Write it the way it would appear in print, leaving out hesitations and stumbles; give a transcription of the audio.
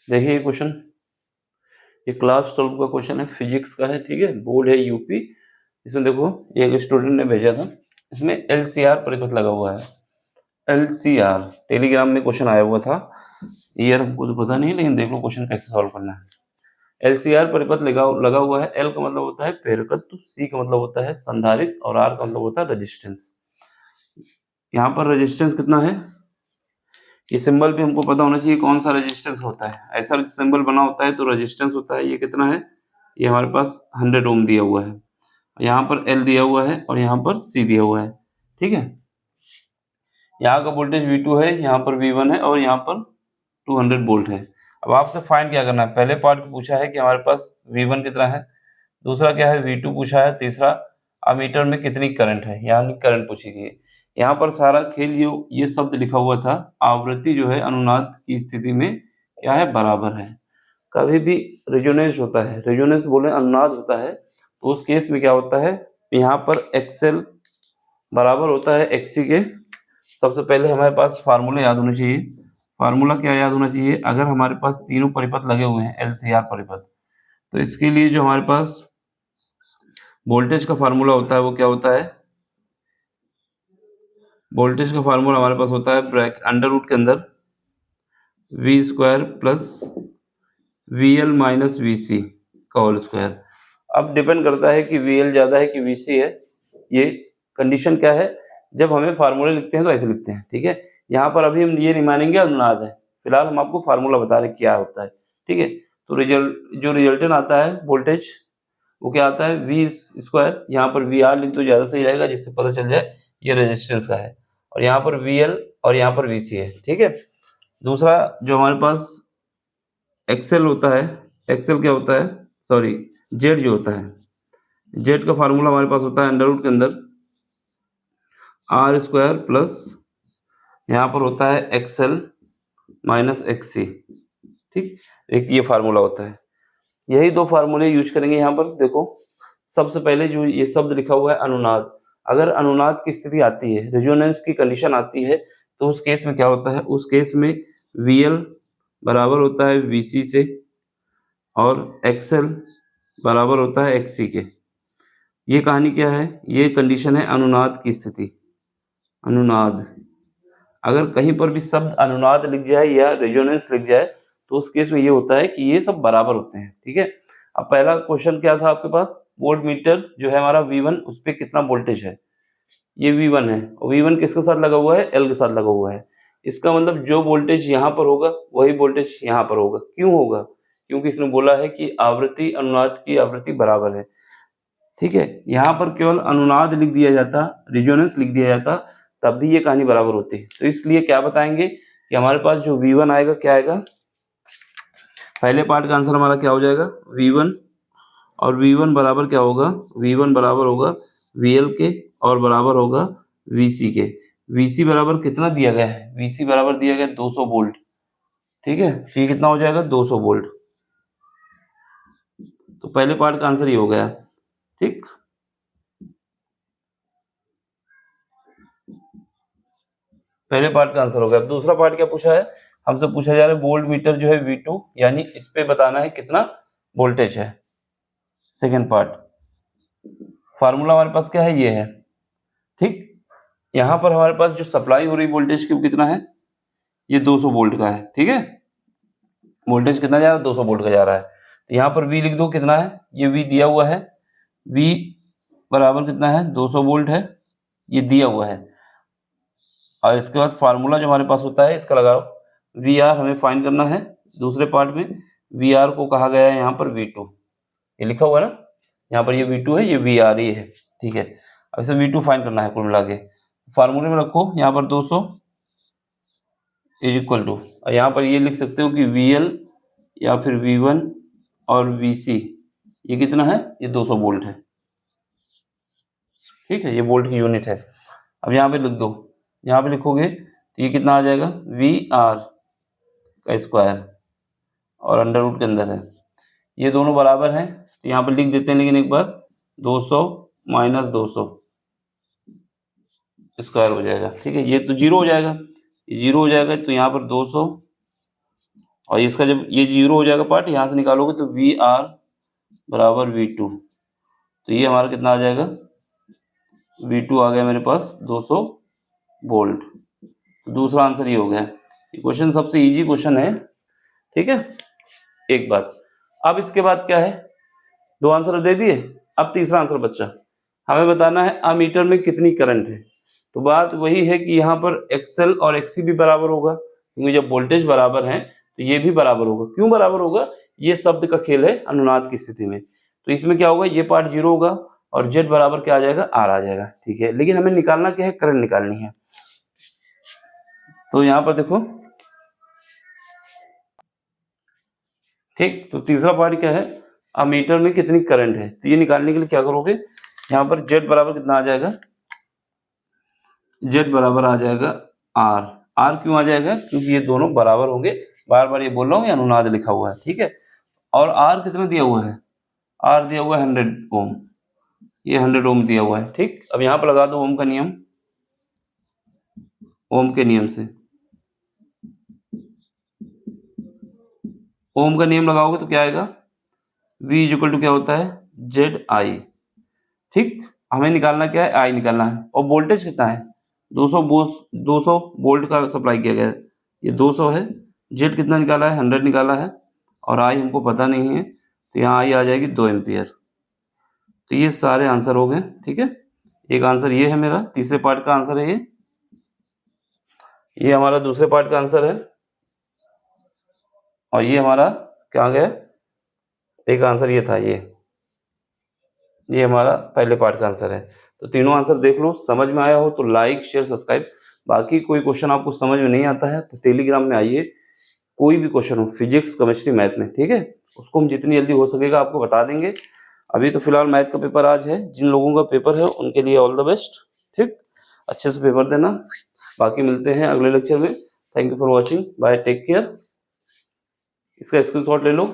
देखिए क्वेश्चन, ये क्लास 12 का क्वेश्चन है, फिजिक्स का है, ठीक है, बोर्ड है यूपी। इसमें देखो एक स्टूडेंट ने भेजा था, इसमें LCR परिपथ लगा हुआ है। LCR टेलीग्राम में क्वेश्चन आया हुआ था, ईयर हमको तो पता नहीं, लेकिन देख लो क्वेश्चन कैसे सॉल्व करना है। LCR परिपथ लगा हुआ है। L का मतलब होता है प्रेरकत्व, C का मतलब होता है संधारित्र और R का मतलब होता है रेजिस्टेंस। यहाँ पर रेजिस्टेंस कितना है, ये सिंबल भी हमको पता होना चाहिए कौन सा रेजिस्टेंस होता है। ऐसा सिंबल बना होता है तो रेजिस्टेंस होता है। ये कितना है, ये हमारे पास 100 ओम दिया हुआ है, यहाँ पर L दिया हुआ है और यहाँ पर C दिया हुआ है, ठीक है। यहाँ का वोल्टेज V2 है, यहाँ पर V1 है और यहाँ पर 200 वोल्ट है। अब आपसे फाइंड क्या करना है, पहले पार्ट पूछा है कि हमारे पास V1 कितना है, दूसरा क्या है V2 पूछा है, तीसरा अमीटर में कितनी करंट है, यानी करंट पूछी गई है। यहाँ पर सारा खेल ये शब्द लिखा हुआ था, आवृत्ति जो है अनुनाद की स्थिति में क्या है, बराबर है। कभी भी रेजोनेंस होता है, रेजोनेंस बोले अनुनाद होता है, तो उस केस में क्या होता है, यहाँ पर XL बराबर होता है XC के। सबसे पहले हमारे पास फार्मूला याद होना चाहिए। फार्मूला क्या याद होना चाहिए, अगर हमारे पास तीनों परिपथ लगे हुए हैं LCR परिपथ, तो इसके लिए जो हमारे पास वोल्टेज का फार्मूला होता है वो क्या होता है, वोल्टेज का फार्मूला हमारे पास होता है ब्रैकेट अंडर रूट के अंदर V² plus VL minus VC का होल स्क्वायर। अब डिपेंड करता है कि VL ज़्यादा है कि VC है, ये कंडीशन क्या है, जब हमें फार्मूले लिखते हैं तो ऐसे लिखते हैं, ठीक है। यहाँ पर अभी हम ये नहीं मानेंगे अनुनाद है, फिलहाल हम आपको फार्मूला बता रहे क्या होता है, ठीक है। तो रिजल्टेंट आता है वोल्टेज, वो क्या आता है V², यहाँ पर VR लिख तो ज़्यादा सही रहेगा, जिससे पता चल जाए ये रेजिस्टेंस का है, और यहाँ पर VL और यहाँ पर VC है, ठीक है। दूसरा जो हमारे पास XL होता है, XL क्या होता है, सॉरी Z जो होता है, Z का फार्मूला हमारे पास होता है अंडर रूट के अंदर R² प्लस यहाँ पर होता है XL माइनस XC, ठीक। एक ये फार्मूला होता है, यही दो फार्मूले यूज करेंगे। यहाँ पर देखो सबसे पहले जो ये शब्द लिखा हुआ है अनुनाद, अगर अनुनाद की स्थिति आती है, रेजोनेंस की कंडीशन आती है, तो उस केस में क्या होता है, उस केस में VL बराबर होता है VC से और XL बराबर होता है XC के। ये कहानी क्या है, ये कंडीशन है अनुनाद की स्थिति। अनुनाद, अगर कहीं पर भी शब्द अनुनाद लिख जाए या रेजोनेंस लिख जाए, तो उस केस में ये होता है कि ये सब बराबर होते हैं, ठीक है। अब पहला क्वेश्चन क्या था आपके पास, वोल्ट मीटर जो है हमारा V1, उस पर कितना वोल्टेज है, ये V1 है, और V1 किसके साथ लगा हुआ है, L के साथ लगा हुआ है। इसका मतलब जो वोल्टेज यहाँ पर होगा वही वोल्टेज यहाँ पर होगा। क्यों होगा, क्योंकि इसने बोला है कि आवृत्ति अनुनाद की आवृत्ति बराबर है, ठीक है। यहाँ पर केवल अनुनाद लिख दिया जाता, रेजोनेंस लिख दिया जाता, तब भी ये कहानी बराबर होती है। तो इसलिए क्या बताएंगे कि हमारे पास जो V1 आएगा क्या आएगा, पहले पार्ट का आंसर हमारा क्या हो जाएगा V1, और V1 बराबर क्या होगा, V1 बराबर होगा VL के और बराबर होगा VC के। VC बराबर कितना दिया गया है, VC बराबर दिया गया 200 वोल्ट, ठीक है। ये कितना हो जाएगा 200 वोल्ट। तो पहले पार्ट का आंसर ये हो गया, ठीक। पहले पार्ट का आंसर हो गया। दूसरा पार्ट क्या पूछा है, हमसे पूछा जा रहा है वोल्ट मीटर जो है V2, यानी इस पे बताना है कितना वोल्टेज है। सेकेंड पार्ट, फार्मूला हमारे पास क्या है, ये है, ठीक। यहाँ पर हमारे पास जो सप्लाई हो रही वोल्टेज की कितना है, ये 200 वोल्ट का है, ठीक है। वोल्टेज कितना जा रहा है, 200 वोल्ट का जा रहा है। तो यहाँ पर V लिख दो, कितना है, ये V दिया हुआ है, V बराबर कितना है 200 वोल्ट है, ये दिया हुआ है। और इसके बाद फार्मूला जो हमारे पास होता है इसका लगाओ, VR हमें फाइंड करना है। दूसरे पार्ट में VR को कहा गया है यहाँ पर V2, ये लिखा हुआ है ना, यहाँ पर ये V2 है, ये VR ही है, ठीक है। अब इसे V2 फाइंड करना है कुल मिला के, फार्मूले में रखो यहाँ पर 200 इज इक्वल टू, और यहाँ पर ये लिख सकते हो कि VL या फिर V1 और VC, ये कितना है, ये 200 वोल्ट है, ठीक है, ये वोल्ट की यूनिट है। अब यहाँ पे लिख दो, यहाँ पे लिखोगे तो ये कितना आ जाएगा VR का स्क्वायर और अंडर रूट के अंदर है, ये दोनों बराबर हैं, तो यहाँ पे लिख देते हैं, लेकिन एक बार 200 माइनस 200 स्क्वायर हो जाएगा, ठीक है। ये तो जीरो हो जाएगा, ये जीरो हो जाएगा, तो यहाँ पर 200 और इसका जब ये 0 हो जाएगा पार्ट, यहाँ से निकालोगे तो वी आर बराबर V2, तो ये हमारा कितना आ जाएगा, V2 आ गया मेरे पास 200 वोल्ट। तो दूसरा आंसर ये हो गया। ये क्वेश्चन सबसे इजी क्वेश्चन है, ठीक है। एक बात, अब इसके बाद क्या है, 2 आंसर दे दिए, अब तीसरा आंसर बच्चा, हमें बताना है अमीटर में कितनी करंट है। तो बात वही है कि यहाँ पर XL और XC भी बराबर होगा, क्योंकि जब वोल्टेज बराबर है तो ये भी बराबर होगा। क्यों बराबर होगा, ये शब्द का खेल है अनुनाद की स्थिति में। तो इसमें क्या होगा, ये पार्ट 0 होगा और Z बराबर क्या आ जाएगा, R आ जाएगा, ठीक है। लेकिन हमें निकालना क्या है, करंट निकालनी है। तो यहाँ पर देखो, ठीक, तो तीसरा पार्ट क्या है, अमीटर में कितनी करंट है। तो ये निकालने के लिए क्या करोगे, यहाँ पर Z बराबर कितना आ जाएगा, Z बराबर आ जाएगा R। R क्यों आ जाएगा, क्योंकि ये दोनों बराबर होंगे। बार बार ये बोल रहा हूँ, ये अनुनाद लिखा हुआ है, ठीक है। और R कितना दिया हुआ है, R दिया हुआ है 100 ओम, ये 100 ओम दिया हुआ है, ठीक। अब यहाँ पर लगा दो ओम का नियम, ओम के नियम से, ओम का नियम लगाओगे तो क्या आएगा, V इक्वल टू क्या होता है, ZI, ठीक। हमें निकालना क्या है, I निकालना है। और वोल्टेज कितना है, 200 वोल्ट का सप्लाई किया गया है, ये 200 है। Z कितना निकाला है, 100 निकाला है, और I हमको पता नहीं है, तो यहाँ I आ जाएगी 2 एम्पियर। तो ये सारे आंसर हो गए, ठीक है। एक आंसर ये है मेरा, तीसरे पार्ट का आंसर है ये हमारा दूसरे पार्ट का आंसर है, और ये हमारा क्या आ गया, एक आंसर ये था, ये हमारा पहले पार्ट का आंसर है। तो तीनों आंसर देख लो, समझ में आया हो तो लाइक शेयर सब्सक्राइब। बाकी कोई क्वेश्चन आपको समझ में नहीं आता है तो टेलीग्राम में आइए, कोई भी क्वेश्चन हो, फिजिक्स केमिस्ट्री मैथ में, ठीक है, उसको हम जितनी जल्दी हो सकेगा आपको बता देंगे। अभी तो फिलहाल मैथ का पेपर आज है, जिन लोगों का पेपर है उनके लिए ऑल द बेस्ट, ठीक, अच्छे से पेपर देना। बाकी मिलते हैं अगले लेक्चर में। Thank you for watching, bye, take care. इसका स्क्रीनशॉट ले लो।